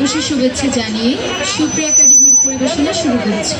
দিবসের শুভেচ্ছা জানিয়ে সুপ্রিয়া একাডেমির পরিবেশনা শুরু করছে।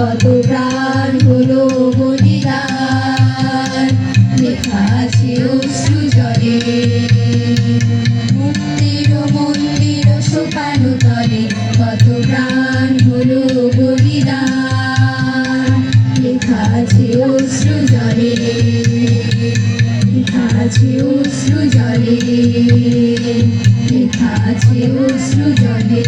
কত প্রাণ হলো বলিদান, লেখা আছে অশ্রু জলে। মুক্তির মন্দির শুকানো তলে কত প্রাণ হলো বলিদান, লেখা আছে অশ্রু জলে, লেখা আছে অশ্রু জলে, লেখা আছে অশ্রু জলে।